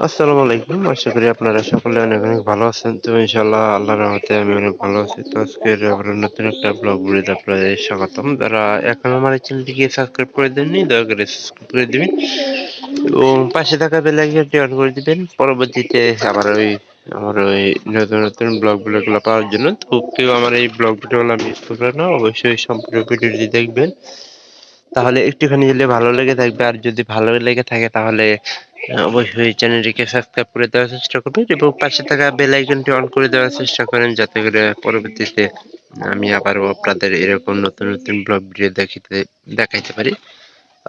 আসসালামু আলাইকুম। আশা করি আপনারা সকলে অনেক অনেক ভালো আছেন। তো ইনশাআল্লাহ আল্লাহর রহমতে আমি অনেক ভালো আছি। তো আজকের আবার নতুন একটা ব্লগ ভিডিওতে আপনাদের স্বাগতম। যারা এখনো আমার এই চ্যানেলটিকে সাবস্ক্রাইব করে দেননি দয়া করে সাবস্ক্রাইব করে দিবেন এবং পাশে থাকা বেল আইকনটি অন করে দিবেন। পরবর্তীতে আবার আমার ওই নতুন নতুন ব্লগ ভিডিওগুলো পাওয়ার জন্য। তো কেউ আমার এই ব্লগ ভিডিওগুলো মিস করবেন না, অবশ্যই সম্পূর্ণ ভিডিওটি দেখবেন। তাহলে একটুখানি হলে ভালো লেগে থাকবে, আর যদি ভালো লেগে থাকে তাহলে অবশ্যই চ্যানেলটিকে সাবস্ক্রাইব করে দেওয়ার চেষ্টা করবেন এবং পাশে থাকা বেল আইকনটি অন করে দেওয়ার চেষ্টা করেন, যাতে করে পরবর্তীতে আমি আবারও আপনাদের এরকম নতুন নতুন ব্লগ ভিডিও দেখাইতে পারি।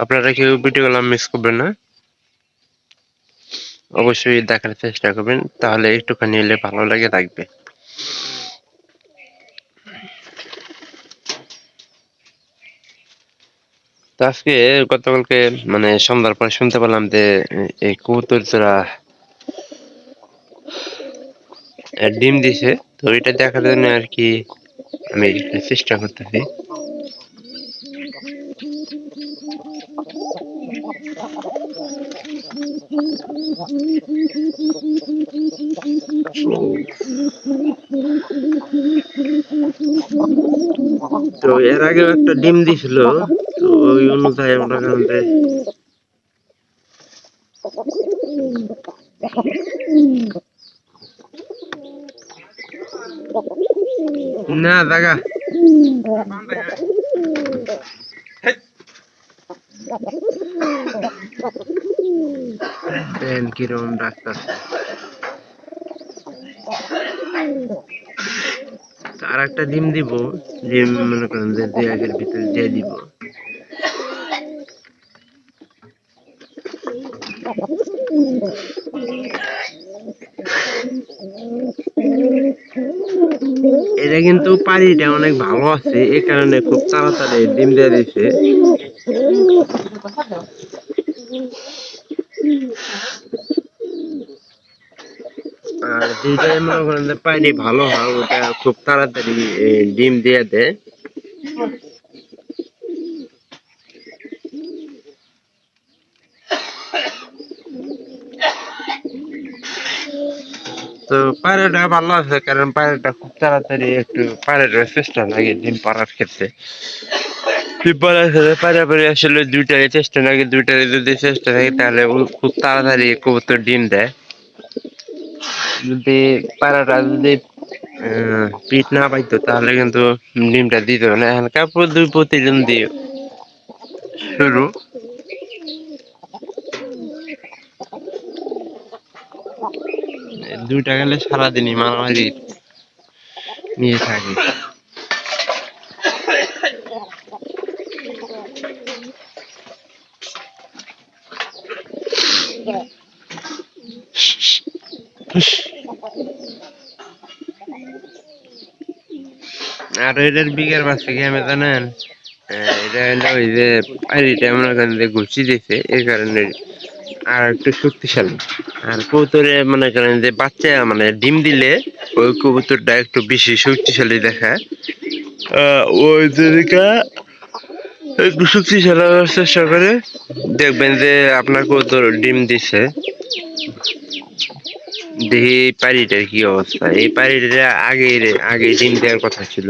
আপনারা কেউ ভিডিওগুলো মিস করবেন না, অবশ্যই দেখার চেষ্টা করবেন, তাহলে একটুখানি হলে ভালো লেগে থাকবে। তো আজকে গতকালকে মানে সন্ধ্যার পরে শুনতে পেলাম যে এই কবুতর জোড়া ডিম দিছে। তো এটা দেখার জন্য আর কি আমি একটু চেষ্টা করতেছি। তো এর আগেও একটা ডিম দিছিল, তো ওই অনুযায়ী আমরা কারণে না দাগা দেন কিরকম ডাক্তার আর একটা ডিম দিব। ডিম মনে করেন যে 2 ভিতরে দিয়ে দিব। এটা কিন্তু পানিটা অনেক ভালো আছে, এই কারণে খুব তাড়াতাড়ি ডিম দিয়ে দিছে। আর যেটা মনে করেন যে পানি ভালো হয় ওটা খুব তাড়াতাড়ি ডিম দিয়ে দেয়। তো পায়রাটা ভালো আছে, কারণ পায়রাটা খুব তাড়াতাড়ি একটু পায়রাটার চেষ্টা লাগে ডিম পাড়ার ক্ষেত্রে। ডিম পাড়ার ক্ষেত্রে পায়রাপাড়ি আসলে দুইটারই চেষ্টা লাগে, দুইটারই যদি চেষ্টা থাকে তাহলে ও খুব তাড়াতাড়ি কবুতর ডিম দেয়। যদি পায়রাটা যদি পিট না পাইতো তাহলে কিন্তু ডিমটা দিত না। এখন কাপড় দুই প্রতিদিন দিয়ে শুরু। দুইটা গেলে সারাদিনই মারামারি নিয়ে থাকি। আর এটার বিঘের বাচ্চা কি আমি জানেন, এটা হলো ওই যে পানিটা মনে করেন যে ঘুষি দিছে, এই কারণে আর একটু শক্তিশালী। আর কবুতরে মনে করেন যে বাচ্চা মানে ডিম দিলে ওই কবুতরটা একটু বেশি শক্তিশালী দেখায়। ওই যেদিকে একটু শক্তিশালী হওয়ার চেষ্টা করে, দেখবেন যে আপনার কবুতর ডিম দিছে। দেখি এই পাড়িটার কি অবস্থা। এই পাড়িটা আগে আগে ডিম দেওয়ার কথা ছিল।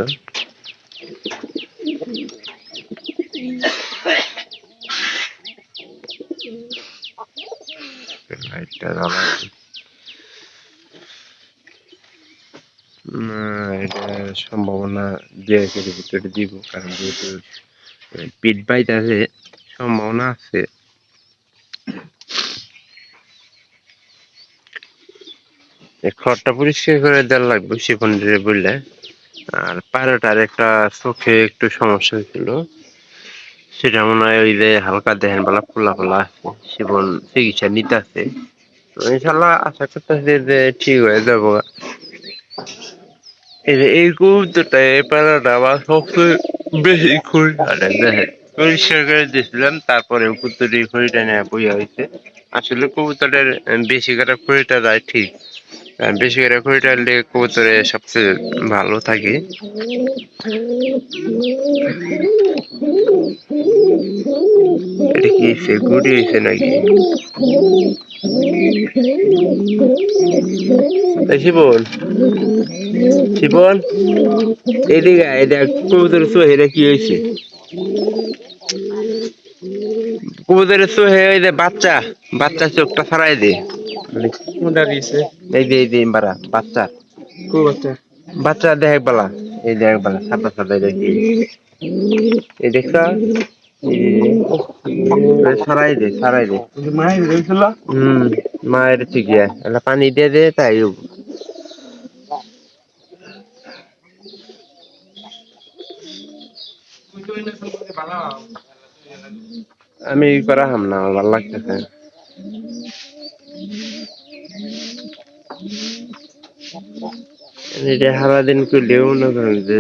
লাইটটা জ্বালাই। না, এটা সম্ভাবনা 2 একের ভিতরে দিব, কারণ যেহেতু পিট বাইতাছে সম্ভাবনা আছে। খড়টা পরিষ্কার করে দেওয়া লাগবে শিপন্ডিরে বললে। আর পায়রাটার একটা চোখে একটু সমস্যা হয়েছিল, সেটা মনে হয় ওই যে হালকা দেহেন বেলা ফোলা ফোলা আছে, শিবন চিকিৎসা নিতে আছে। তো ইনশাল্লাহ আশা করতেছি যে ঠিক হয়ে যাবো। এই যে এই কবুতরটা এই পায়রাটা আমার সবচেয়ে বেশি খুশি হয় দেখেন। পরিষ্কার করে দিয়েছিলাম, তারপরে কবুতরের খড়িটা নিয়ে বইয়া হয়েছে। আসলে কবুতরের বেশি করে খড়িটা যায় ঠিক, বেশি করে খড়িটা দিলে কবুতরে সবচেয়ে ভালো থাকে। এটা কি হয়েছে, গুড়ি হয়েছে নাকি? এই শিবন, শিবন, এদিকে আয়, এটা কবুতর চোহেরা কি হয়েছে? কবুতরের চোহে ওই যে বাচ্চা, বাচ্চা চোখটা ছাড়াই দে। এই যে বাড়া বাচ্চা, বাচ্চা দেখ বালা, এই দেখ বালা সাদা সাদা দেখি, এই দেখছ, সারাই দে, সারাই দে। মায়ের ঠিক এলা পানি দিয়ে দে তাই হবো। আমি করা হাম না, আমার ভালো লাগতেছে। এটা সারাদিন করলেও মনে করেন যে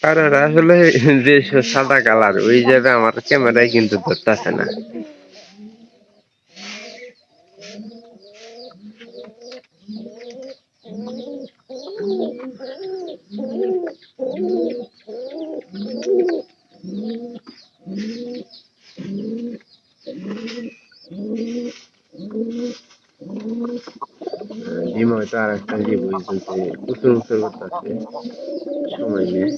আর আসলে যে সাদা কালার ওই যাবে আমার ক্যামেরায় কিন্তু ধরতেছে না। ডিম হয়তো আর একটা যে বলছে উঁচু উঁচু করতেছে সময় নিয়ে।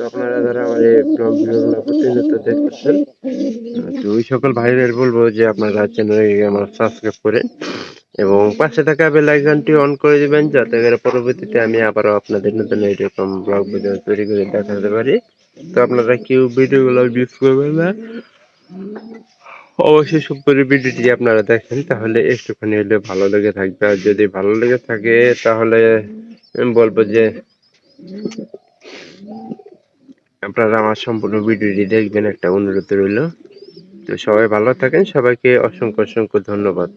আপনারা যারা আমার এই ব্লগ ভিডিওগুলো প্রতিনিয়ত দেখতেছেন, তো ওই সকল ভাইদের বলবো যে আপনারা চ্যানেলকে আমার সাবস্ক্রাইব করে এবং পাশে থাকা বেল আইকনটি অন করে দিবেন, যাতে করে পরবর্তীতে আমি আবারও আপনাদের নতুন এরকম ব্লগ ভিডিও তৈরি করে দেখাতে পারি। তো আপনারা কেউ ভিডিওগুলো মিস করবেন না, অবশ্যই সম্পূর্ণ ভিডিওটি আপনারা দেখেন, তাহলে একটুখানি হলে ভালো লেগে থাকবে। আর যদি ভালো লেগে থাকে তাহলে আমি বলবো যে আপনারা আমার সম্পূর্ণ ভিডিওটি দেখবেন, একটা অনুরোধ রইল। তো সবাই ভালো থাকেন, সবাইকে অসংখ্য অসংখ্য ধন্যবাদ।